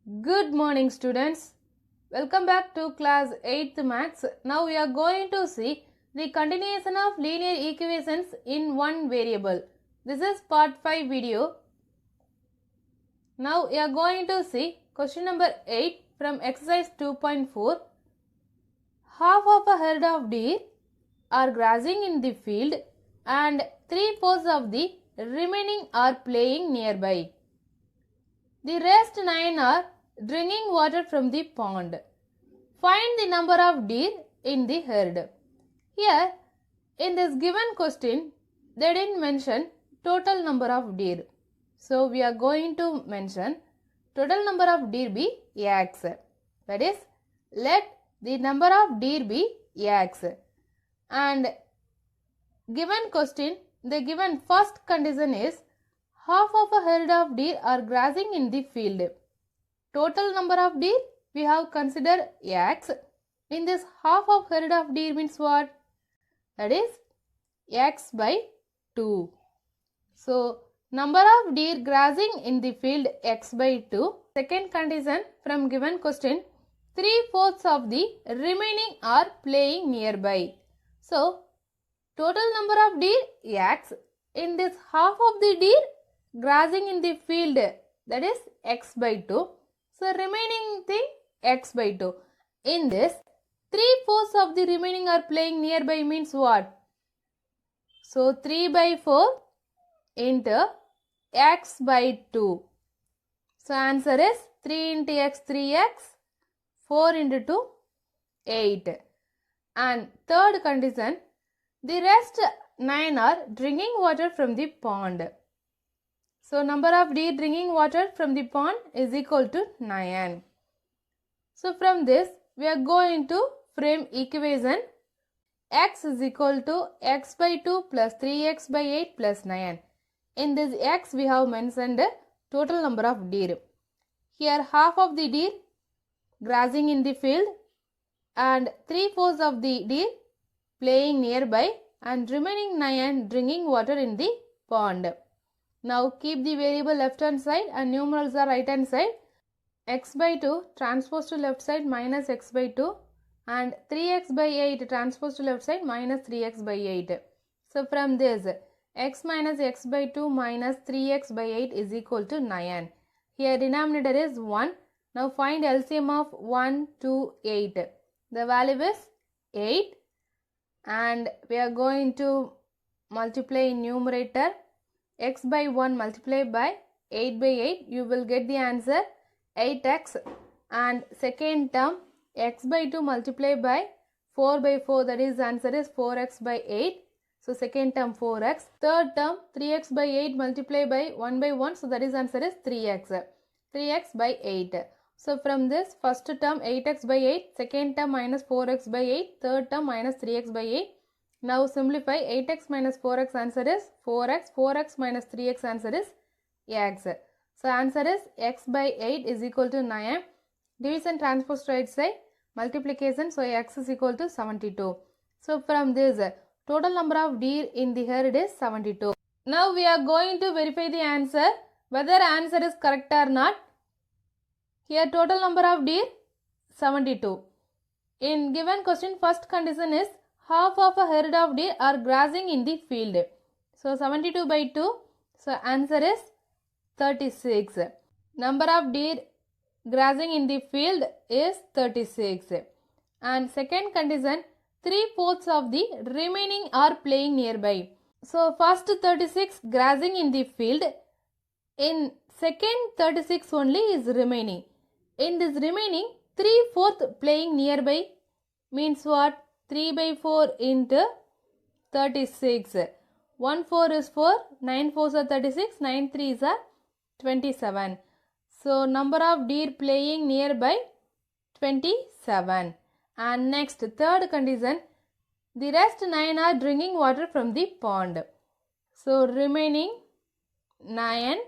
Good morning students. Welcome back to class 8th maths. Now we are going to see the continuation of linear equations in one variable. This is part 5 video. Now we are going to see question number 8 from exercise 2.4. Half of a herd of deer are grazing in the field and 3/4 of the remaining are playing nearby. The rest 9 are drinking water from the pond. Find the number of deer in the herd. Here, in this given question, they didn't mention total number of deer. So, we are going to mention total number of deer be x. That is, let the number of deer be x. And given question, the given first condition is half of a herd of deer are grazing in the field. Total number of deer we have considered x. In this half of herd of deer means what? That is x by 2. So, number of deer grazing in the field x by 2. Second condition from given question, 3/4 of the remaining are playing nearby. So, total number of deer x. In this half of the deer grazing in the field, that is x by 2. So, remaining thing x by 2. In this, 3/4 of the remaining are playing nearby means what? So, 3 by 4 into x by 2. So, answer is 3 into x, 3x, 4 into 2, 8. And third condition, the rest 9 are drinking water from the pond. So, number of deer drinking water from the pond is equal to 9. So, from this, we are going to frame equation x is equal to x by 2 plus 3x by 8 plus 9. In this x, we have mentioned total number of deer. Here, half of the deer grazing in the field and 3/4 of the deer playing nearby and remaining 9 drinking water in the pond. Now keep the variable left hand side and numerals are right hand side. X by 2 transpose to left side minus x by 2 and 3x by 8 transpose to left side minus 3x by 8. So from this, x minus x by 2 minus 3x by 8 is equal to 9. Here denominator is 1. Now find LCM of 1, 2, 8. The value is 8 and we are going to multiply in numerator. X by 1 multiplied by 8 by 8, you will get the answer 8x, and second term x by 2 multiplied by 4 by 4, that is answer is 4x by 8. So second term 4x. Third term 3x by 8 multiplied by 1 by 1, so that is answer is 3x. 3x by 8. So from this first term 8x by 8, second term minus 4x by 8, third term minus 3x by 8. Now simplify. 8x minus 4x answer is 4x. 4x minus 3x answer is x. So answer is x by 8 is equal to 9. Division transpose to right side. Multiplication. So x is equal to 72. So from this, total number of deer in the herd is 72. Now we are going to verify the answer, whether answer is correct or not. Here total number of deer 72. In given question, first condition is half of a herd of deer are grazing in the field. So 72 by 2. So answer is 36. Number of deer grazing in the field is 36. And second condition, 3/4 of the remaining are playing nearby. So first 36 grazing in the field. In second 36 only is remaining. In this remaining, 3/4 playing nearby means what? 3 by 4 into 36. 1 4 is 4, 9 4s are 36, 9 3s are 27. So number of deer playing nearby 27. And next third condition, the rest 9 are drinking water from the pond. So remaining 9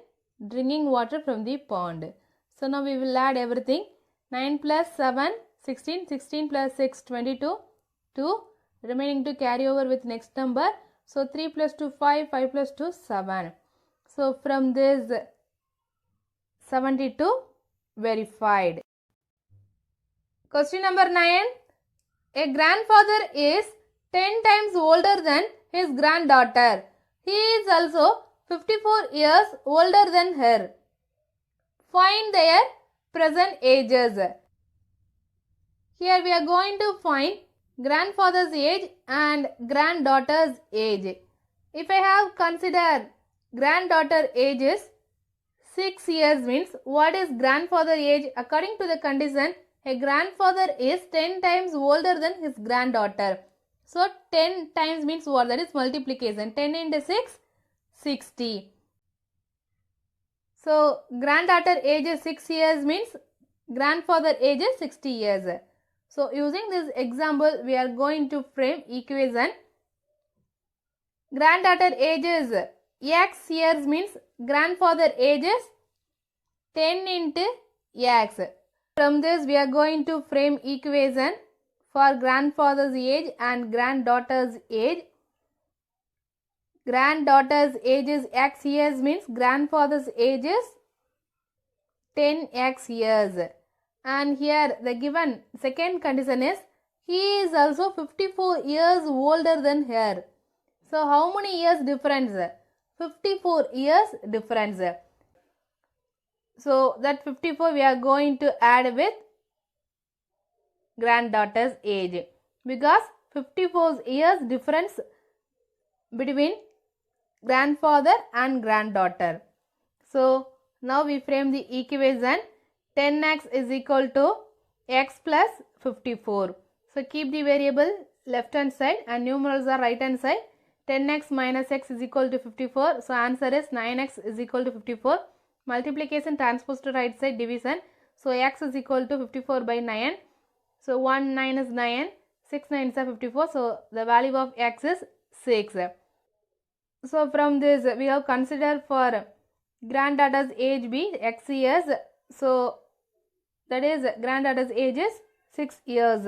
drinking water from the pond. So now we will add everything. 9 plus 7, 16, 16 plus 6, 22. 2, remaining to carry over with next number. So 3 plus 2, 5, 5 plus 2, 7. So from this 72, verified. Question number 9. A grandfather is 10 times older than his granddaughter. He is also 54 years older than her. Find their present ages. Here we are going to find grandfather's age and granddaughter's age. If I have considered granddaughter age is 6 years, means what is grandfather age? According to the condition, a grandfather is 10 times older than his granddaughter. So 10 times means what? That is multiplication. 10 into 6, 60. So granddaughter age is 6 years means grandfather age is 60 years. So using this example, we are going to frame equation. Granddaughter age is x years means grandfather age is 10 into x. From this, we are going to frame equation for grandfather's age and granddaughter's age. Granddaughter's age is x years means grandfather's age is 10x years. And here the given second condition is he is also 54 years older than her. So how many years difference? 54 years difference. So that 54 we are going to add with granddaughter's age, because 54 years difference between grandfather and granddaughter. So now we frame the equation. 10x is equal to x plus 54. So keep the variable left hand side and numerals are right hand side. 10x minus x is equal to 54. So answer is 9x is equal to 54. Multiplication transpose to right side, division. So x is equal to 54 by 9. So 1 9 is 9. 6 9 is 54. So the value of x is 6. So from this we have considered for granddaughter's age be x years. So that is granddaughter's age is 6 years.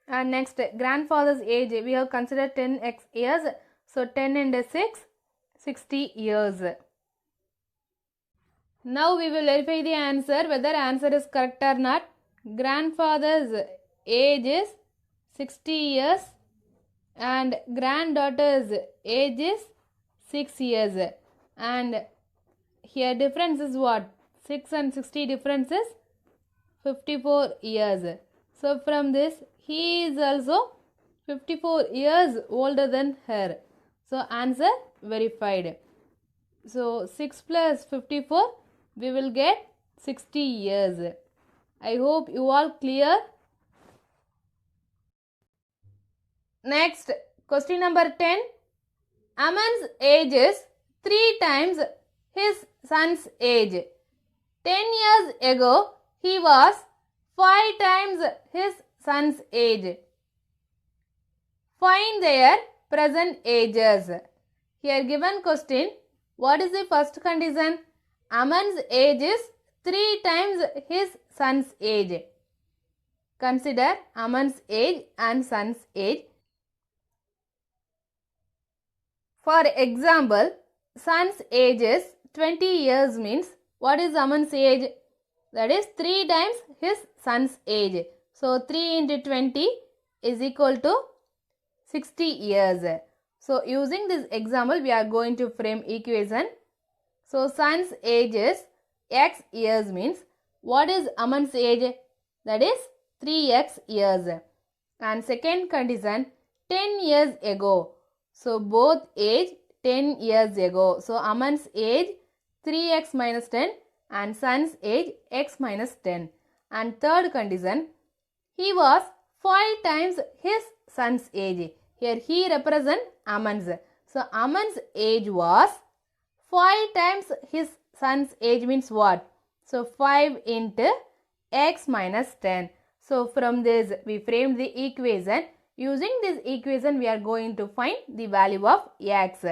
And next grandfather's age we have considered 10x years. So 10 into 6, 60 years. Now we will verify the answer whether answer is correct or not. Grandfather's age is 60 years and granddaughter's age is 6 years. And here difference is what? 6 and 60 difference is 54 years. So from this he is also 54 years older than her. So answer verified. So 6 plus 54 we will get 60 years. I hope you all clear. Next question number 10. Aman's age is 3 times his son's age. 10 years ago he was 5 times his son's age. Find their present ages. Here given question, what is the first condition? Aman's age is 3 times his son's age. Consider Aman's age and son's age. For example, son's age is 20 years means what is Aman's age? That is 3 times his son's age. So 3 into 20 is equal to 60 years. So using this example we are going to frame equation. So son's age is x years means what is Aman's age? That is 3x years. And second condition, 10 years ago. So both age 10 years ago. So Aman's age 3x minus 10 and son's age x minus 10. And third condition, he was 5 times his son's age. Here he represents Aman's. So Aman's age was 5 times his son's age means what? So 5 into x minus 10. So from this we framed the equation. Using this equation we are going to find the value of x.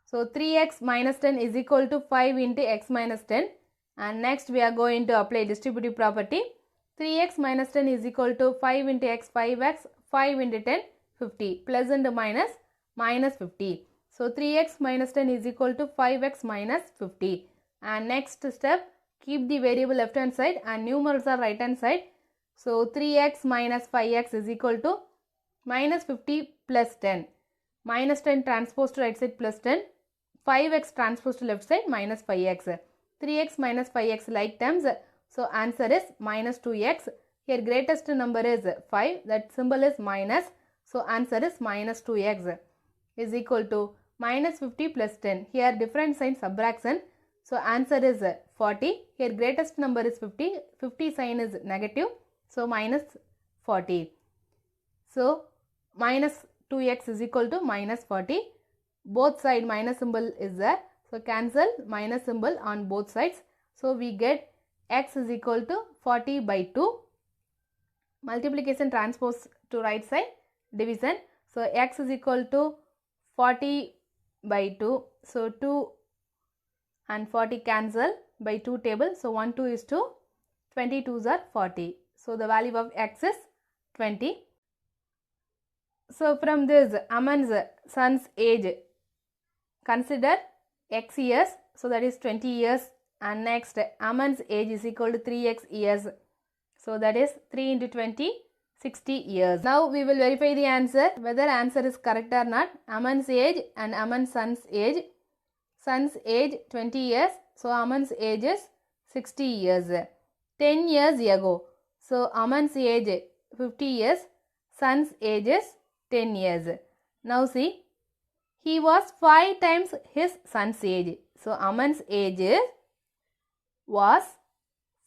So 3x minus 10 is equal to 5 into x minus 10. And next we are going to apply distributive property. 3x minus 10 is equal to 5 into x, 5x, 5 into 10, 50. Plus and minus, minus 50. So 3x minus 10 is equal to 5x minus 50. And next step, keep the variable left hand side and numerals are right hand side. So 3x minus 5x is equal to minus 50 plus 10. Minus 10 transposed to right side plus 10. 5x transposed to left side minus 5x. 3x minus 5x like terms. So answer is minus 2x. Here greatest number is 5. That symbol is minus. So answer is minus 2x is equal to minus 50 plus 10. Here different sign subtraction. So answer is 40. Here greatest number is 50. 50 sign is negative. So minus 40. So minus 2x is equal to minus 40. Both side minus symbol is there. So cancel minus symbol on both sides. So we get x is equal to 40 by 2. Multiplication transpose to right side, division. So x is equal to 40 by 2. So 2 and 40 cancel by 2 table. So 1 2 is 2. 22s are 40. So the value of x is 20. So from this Aman's son's age, consider x years. So that is 20 years. And next Aman's age is equal to 3x years. So that is 3 into 20, 60 years. Now we will verify the answer, whether answer is correct or not. Aman's age and Aman's son's age. Son's age 20 years. So Aman's age is 60 years. 10 years ago. So Aman's age 50 years. Son's age is 10 years. Now see, he was 5 times his son's age. So Aman's age was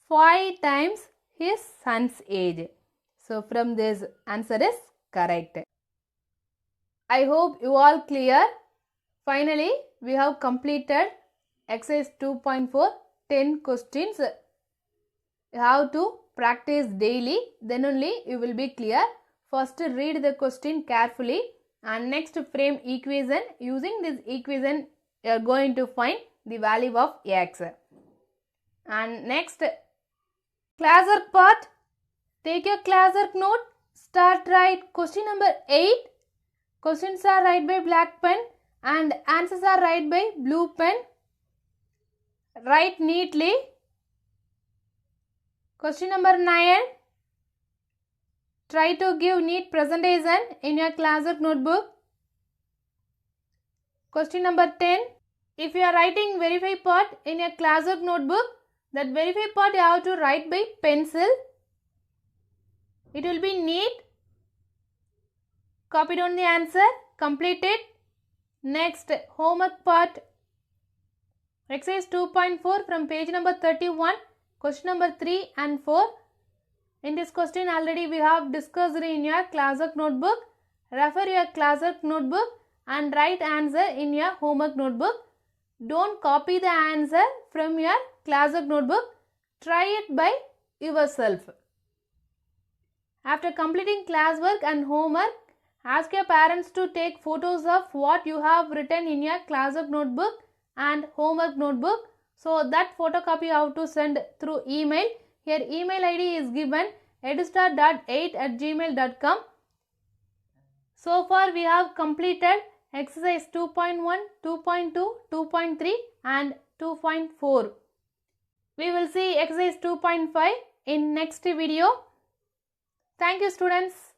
5 times his son's age. So from this answer is correct. I hope you all clear. Finally, we have completed exercise 2.4, 10 questions. You have to practice daily, then only you will be clear. First read the question carefully and next frame equation. Using this equation you are going to find the value of x. And next classwork part, take your classwork note, start write question number 8. Questions are write by black pen and answers are write by blue pen. Write neatly. Question number 9. Try to give neat presentation in your classwork notebook. Question number 10. If you are writing verify part in your classwork notebook, that verify part you have to write by pencil. It will be neat. Copy down the answer. Complete it. Next homework part. Exercise 2.4 from page number 31. Question number 3 and 4. In this question already we have discussed in your classwork notebook. Refer your classwork notebook and write answer in your homework notebook. Don't copy the answer from your classwork notebook. Try it by yourself. After completing classwork and homework, ask your parents to take photos of what you have written in your classwork notebook and homework notebook. So that photocopy you have to send through email. Here email ID is given edustar.8@gmail.com. So far we have completed exercise 2.1, 2.2, 2.3 and 2.4. We will see exercise 2.5 in next video. Thank you students.